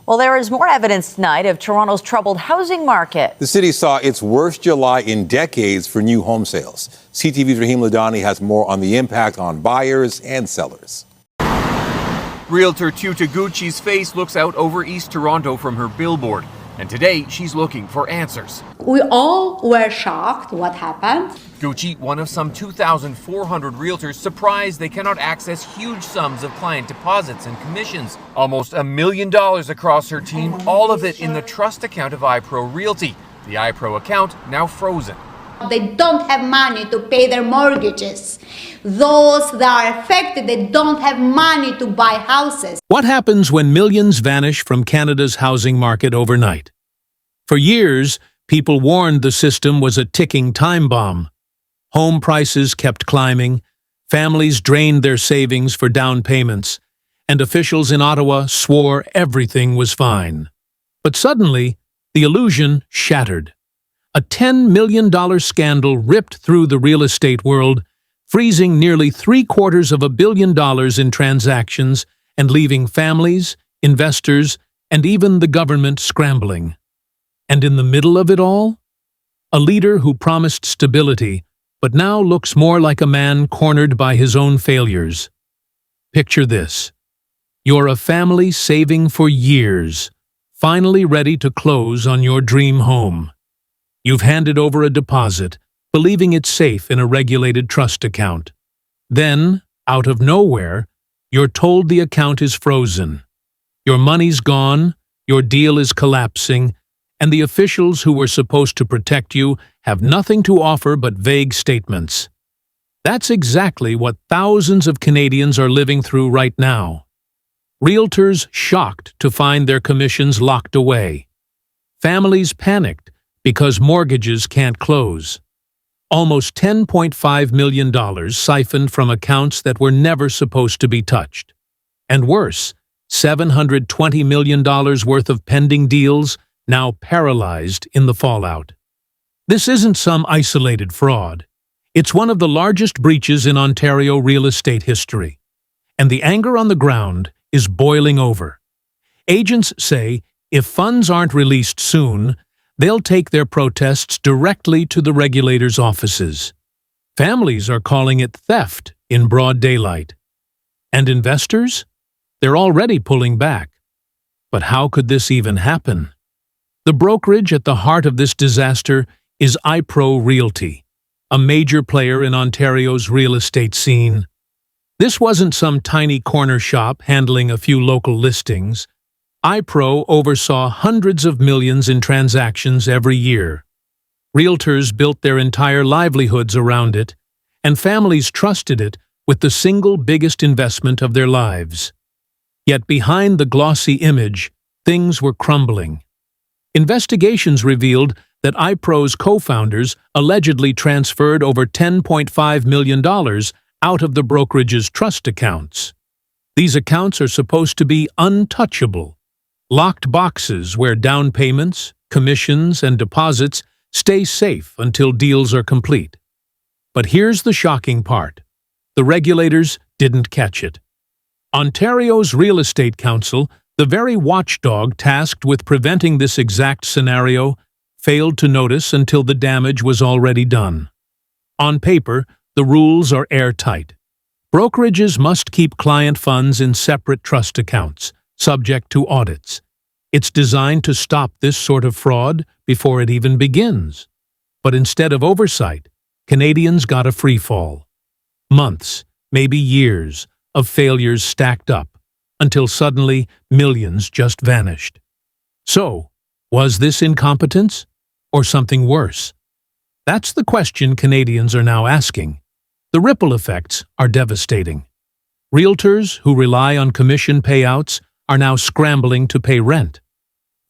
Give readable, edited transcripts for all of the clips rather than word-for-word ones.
Well, there is more evidence tonight of Toronto's troubled housing market. The city saw its worst July in decades for new home sales. CTV's Raheem Ladani has more on the impact on buyers and sellers. Realtor Tiu Taguchi's face looks out over East Toronto from her billboard. And today, she's looking for answers. We all were shocked what happened. Gucci, one of some 2,400 realtors, surprised they cannot access huge sums of client deposits and commissions. Almost $1 million across her team, all of it in the trust account of iPro Realty. The iPro account now frozen. They don't have money to pay their mortgages. Those that are affected, they don't have money to buy houses. What happens when millions vanish from Canada's housing market overnight? For years, people warned the system was a ticking time bomb. Home prices kept climbing, families drained their savings for down payments, and officials in Ottawa swore everything was fine. But suddenly, the illusion shattered. A $10 million scandal ripped through the real estate world, freezing nearly $750 million in transactions and leaving families, investors, and even the government scrambling. And in the middle of it all, a leader who promised stability, but now looks more like a man cornered by his own failures. Picture this. You're a family saving for years, finally ready to close on your dream home. You've handed over a deposit, believing it's safe in a regulated trust account. Then, out of nowhere, you're told the account is frozen. Your money's gone, your deal is collapsing, and the officials who were supposed to protect you have nothing to offer but vague statements. That's exactly what thousands of Canadians are living through right now. Realtors shocked to find their commissions locked away. Families panicked because mortgages can't close. Almost $10.5 million siphoned from accounts that were never supposed to be touched. And worse, $720 million worth of pending deals now paralyzed in the fallout. This isn't some isolated fraud. It's one of the largest breaches in Ontario real estate history. And the anger on the ground is boiling over. Agents say if funds aren't released soon, they'll take their protests directly to the regulators' offices. Families are calling it theft in broad daylight. And investors? They're already pulling back. But how could this even happen? The brokerage at the heart of this disaster is iPro Realty, a major player in Ontario's real estate scene. This wasn't some tiny corner shop handling a few local listings. iPro oversaw hundreds of millions in transactions every year. Realtors built their entire livelihoods around it, and families trusted it with the single biggest investment of their lives. Yet behind the glossy image, things were crumbling. Investigations revealed that iPro's co-founders allegedly transferred over $10.5 million out of the brokerage's trust accounts. These accounts are supposed to be untouchable, locked boxes where down payments, commissions, and deposits stay safe until deals are complete. But here's the shocking part. The regulators didn't catch it. Ontario's Real Estate Council, the very watchdog tasked with preventing this exact scenario, failed to notice until the damage was already done. On paper, the rules are airtight. Brokerages must keep client funds in separate trust accounts, subject to audits. It's designed to stop this sort of fraud before it even begins. But instead of oversight, Canadians got a free fall. Months, maybe years, of failures stacked up, until suddenly millions just vanished. So, was this incompetence? Or something worse? That's the question Canadians are now asking. The ripple effects are devastating. Realtors who rely on commission payouts are now scrambling to pay rent.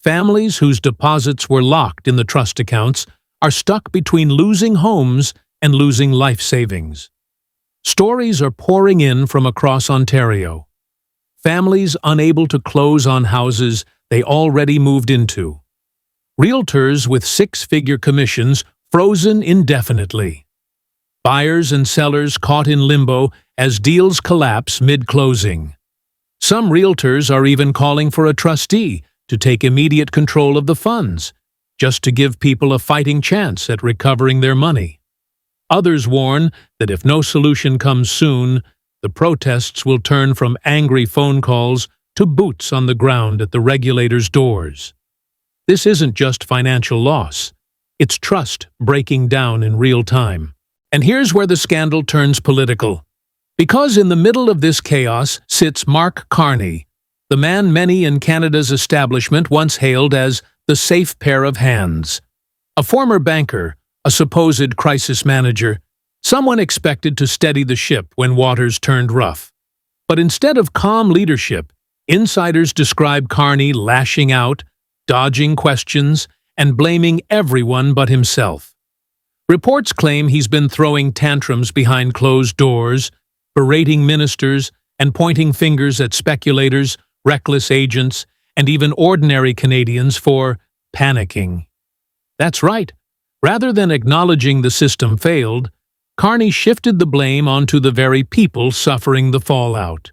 Families whose deposits were locked in the trust accounts are stuck between losing homes and losing life savings. Stories are pouring in from across Ontario. Families unable to close on houses they already moved into. Realtors with six-figure commissions frozen indefinitely. Buyers and sellers caught in limbo as deals collapse mid-closing. Some realtors are even calling for a trustee to take immediate control of the funds, just to give people a fighting chance at recovering their money. Others warn that if no solution comes soon, the protests will turn from angry phone calls to boots on the ground at the regulators' doors. This isn't just financial loss. It's trust breaking down in real time. And here's where the scandal turns political. Because in the middle of this chaos sits Mark Carney, the man many in Canada's establishment once hailed as the safe pair of hands. A former banker, a supposed crisis manager, someone expected to steady the ship when waters turned rough. But instead of calm leadership, insiders describe Carney lashing out, dodging questions, and blaming everyone but himself. Reports claim he's been throwing tantrums behind closed doors, berating ministers, and pointing fingers at speculators, reckless agents, and even ordinary Canadians for panicking. That's right. Rather than acknowledging the system failed, Carney shifted the blame onto the very people suffering the fallout.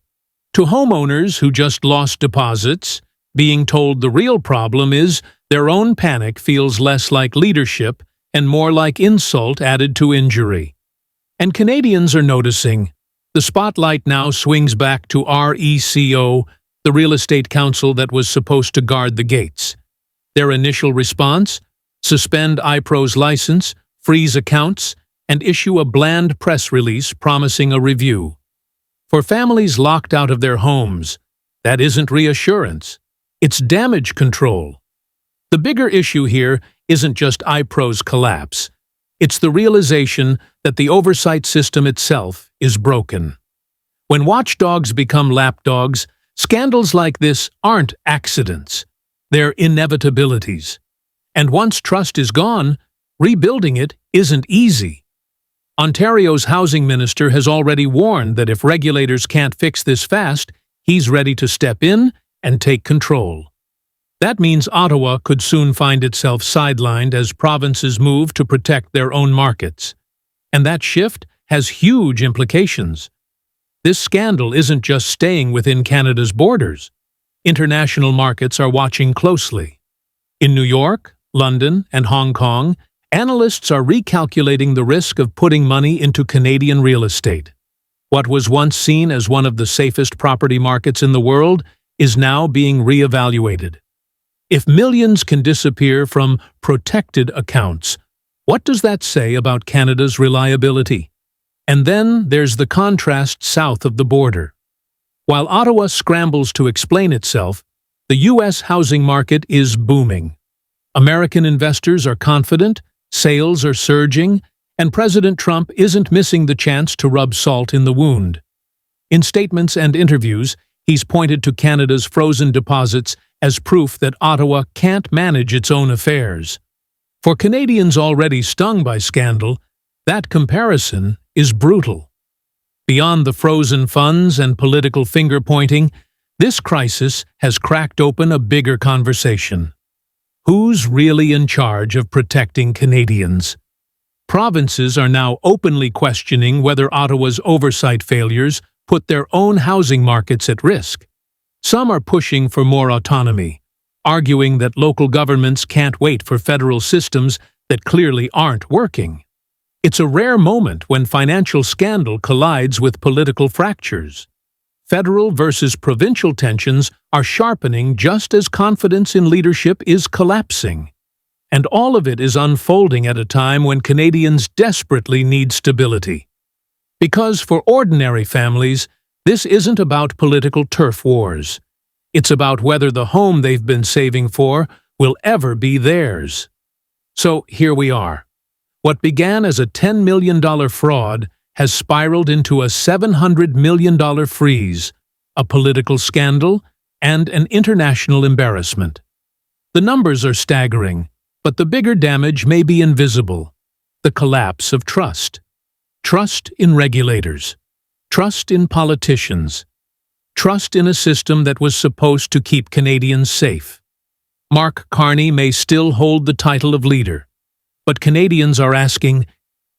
To homeowners who just lost deposits, being told the real problem is their own panic feels less like leadership and more like insult added to injury. And Canadians are noticing. The spotlight now swings back to RECO, the real estate council that was supposed to guard the gates. Their initial response? Suspend iPro's license, freeze accounts, and issue a bland press release promising a review. For families locked out of their homes, that isn't reassurance. It's damage control. The bigger issue here isn't just iPro's collapse. It's the realization that the oversight system itself is broken. When watchdogs become lapdogs, scandals like this aren't accidents. They're inevitabilities. And once trust is gone, rebuilding it isn't easy. Ontario's housing minister has already warned that if regulators can't fix this fast, he's ready to step in and take control. That means Ottawa could soon find itself sidelined as provinces move to protect their own markets. And that shift has huge implications. This scandal isn't just staying within Canada's borders. International markets are watching closely. In New York, London, and Hong Kong, analysts are recalculating the risk of putting money into Canadian real estate. What was once seen as one of the safest property markets in the world is now being reevaluated. If millions can disappear from protected accounts, what does that say about Canada's reliability? And then there's the contrast south of the border. While Ottawa scrambles to explain itself, the U.S. housing market is booming. American investors are confident, sales are surging, and President Trump isn't missing the chance to rub salt in the wound. In statements and interviews, he's pointed to Canada's frozen deposits as proof that Ottawa can't manage its own affairs. For Canadians already stung by scandal, that comparison is brutal. Beyond the frozen funds and political finger-pointing, this crisis has cracked open a bigger conversation. Who's really in charge of protecting Canadians? Provinces are now openly questioning whether Ottawa's oversight failures put their own housing markets at risk. Some are pushing for more autonomy, arguing that local governments can't wait for federal systems that clearly aren't working. It's a rare moment when financial scandal collides with political fractures. Federal versus provincial tensions are sharpening just as confidence in leadership is collapsing. And all of it is unfolding at a time when Canadians desperately need stability. Because for ordinary families, this isn't about political turf wars. It's about whether the home they've been saving for will ever be theirs. So here we are. What began as a $10 million fraud has spiraled into a $700 million freeze, a political scandal, and an international embarrassment. The numbers are staggering, but the bigger damage may be invisible: the collapse of trust. Trust in regulators. Trust in politicians. Trust in a system that was supposed to keep Canadians safe. Mark Carney may still hold the title of leader, but Canadians are asking,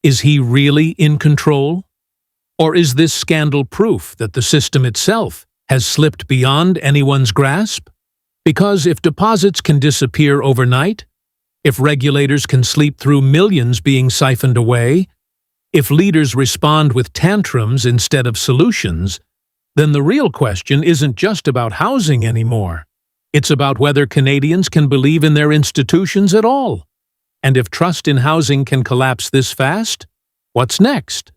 is he really in control? Or is this scandal proof that the system itself has slipped beyond anyone's grasp? Because if deposits can disappear overnight, if regulators can sleep through millions being siphoned away, if leaders respond with tantrums instead of solutions, then the real question isn't just about housing anymore. It's about whether Canadians can believe in their institutions at all. And if trust in housing can collapse this fast, what's next?